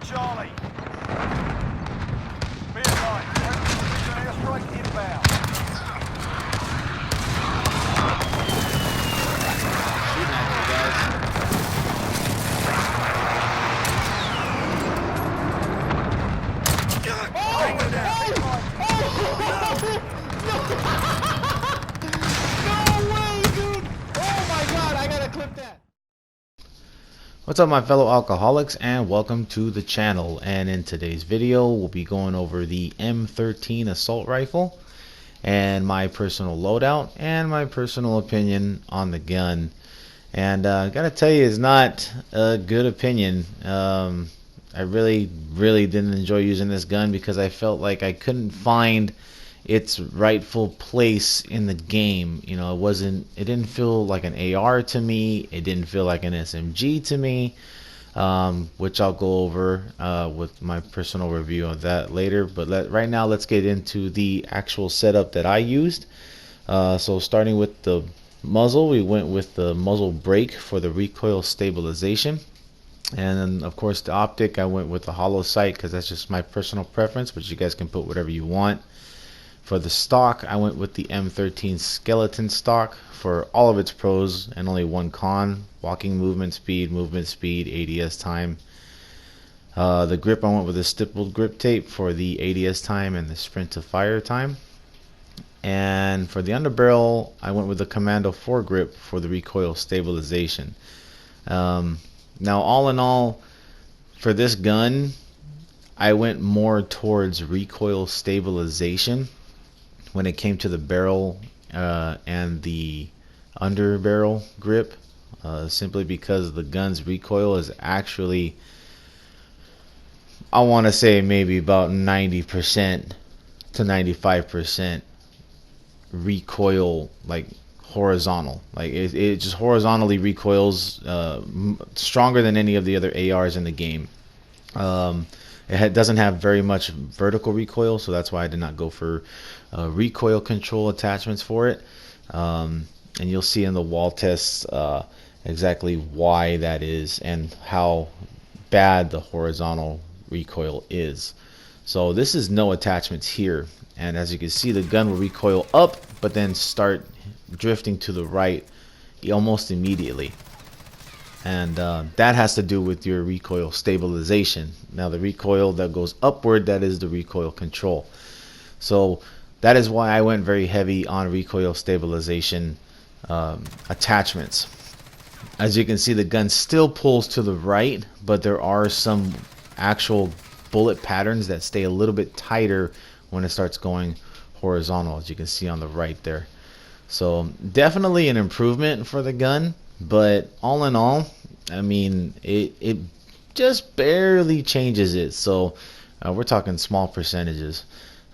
Charlie. Be advised, airstrike inbound. Shooting at you guys. What's up, my fellow alcoholics, and welcome to the channel. And in today's video we'll be going over the M13 assault rifle and my personal loadout and my personal opinion on the gun. And I gotta tell you, it's not a good opinion. I really didn't enjoy using this gun because I felt like I couldn't find its rightful place in the game. You know, it didn't feel like an AR to me. It didn't feel like an SMG to me, which I'll go over with my personal review of that later. But right now, let's get into the actual setup that I used. So starting with the muzzle, we went with the muzzle brake for the recoil stabilization. And then, of course, the optic, I went with the hollow sight because that's just my personal preference, but you guys can put whatever you want. For the stock, I went with the M13 skeleton stock for all of its pros and only one con: walking movement speed, ADS time. The grip, I went with the stippled grip tape for the ADS time and the sprint to fire time. And for the underbarrel, I went with the Commando foregrip for the recoil stabilization. Now, all in all, for this gun, I went more towards recoil stabilization when it came to the barrel and the underbarrel grip, simply because the gun's recoil is actually, I want to say, maybe about 90% to 95% recoil, like horizontal. Like it just horizontally recoils stronger than any of the other ARs in the game. It doesn't have very much vertical recoil, so that's why I did not go for recoil control attachments for it. And you'll see in the wall tests exactly why that is and how bad the horizontal recoil is. So this is no attachments here, and as you can see, the gun will recoil up but then start drifting to the right almost immediately. And that has to do with your recoil stabilization. Now, the recoil that goes upward, that is the recoil control. So that is why I went very heavy on recoil stabilization attachments. As you can see, the gun still pulls to the right, but there are some actual bullet patterns that stay a little bit tighter when it starts going horizontal, as you can see on the right there. So definitely an improvement for the gun, but all in all, I mean, it just barely changes it. So we're talking small percentages,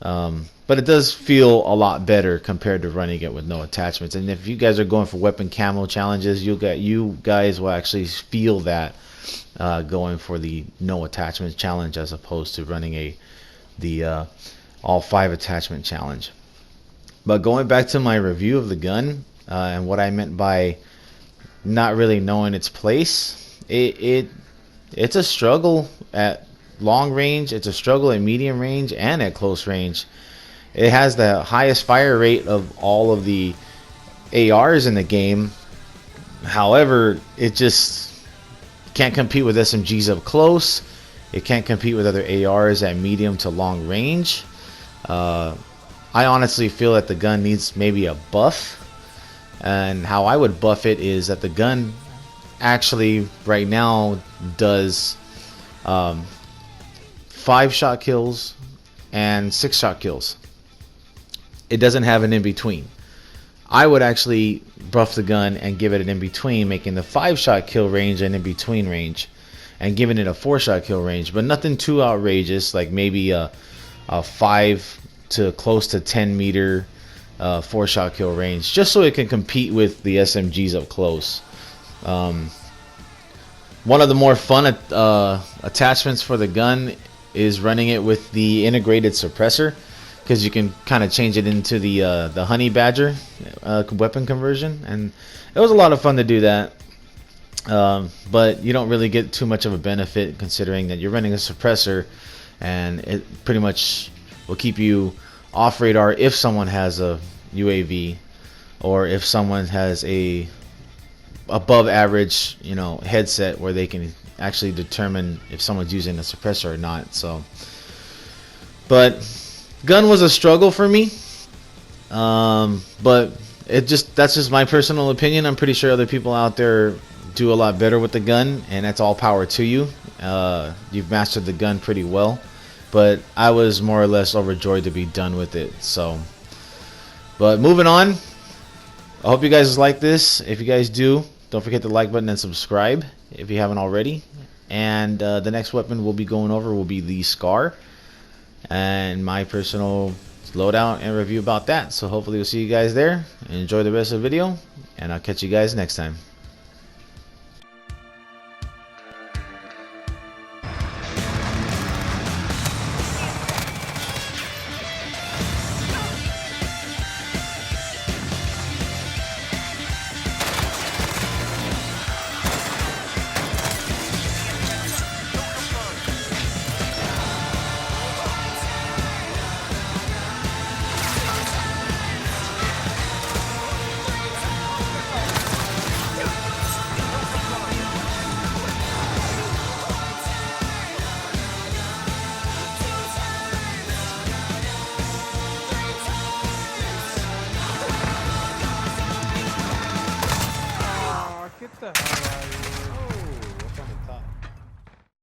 but it does feel a lot better compared to running it with no attachments. And if you guys are going for weapon camo challenges, you guys will actually feel that going for the no attachments challenge as opposed to running the all 5 attachment challenge. But going back to my review of the gun and what I meant by not really knowing its place, it's a struggle at long range, it's a struggle at medium range, and at close range. It has the highest fire rate of all of the ARs in the game. However, it just can't compete with SMGs up close. It can't compete with other ARs at medium to long range. I honestly feel that the gun needs maybe a buff. And how I would buff it is that the gun actually right now does 5-shot kills and 6-shot kills. It doesn't have an in-between. I would actually buff the gun and give it an in-between, making the 5-shot kill range an in-between range, and giving it a 4-shot kill range, but nothing too outrageous, like maybe a 5 to close to 10 meter 4-shot kill range, just so it can compete with the SMGs up close. One of the more fun attachments for the gun is running it with the integrated suppressor, because you can kind of change it into the honey badger weapon conversion, and it was a lot of fun to do that. But you don't really get too much of a benefit considering that you're running a suppressor, and it pretty much will keep you off radar if someone has a UAV, or if someone has a above average, you know, headset where they can actually determine if someone's using a suppressor or not. So, but gun was a struggle for me. But that's just my personal opinion. I'm pretty sure other people out there do a lot better with the gun, and that's all power to you. You've mastered the gun pretty well, but I was more or less overjoyed to be done with it. So, but moving on, I hope you guys like this. If you guys do, don't forget the like button and subscribe if you haven't already. And the next weapon we'll be going over will be the SCAR, and my personal loadout and review about that. So hopefully we'll see you guys there. Enjoy the rest of the video, and I'll catch you guys next time.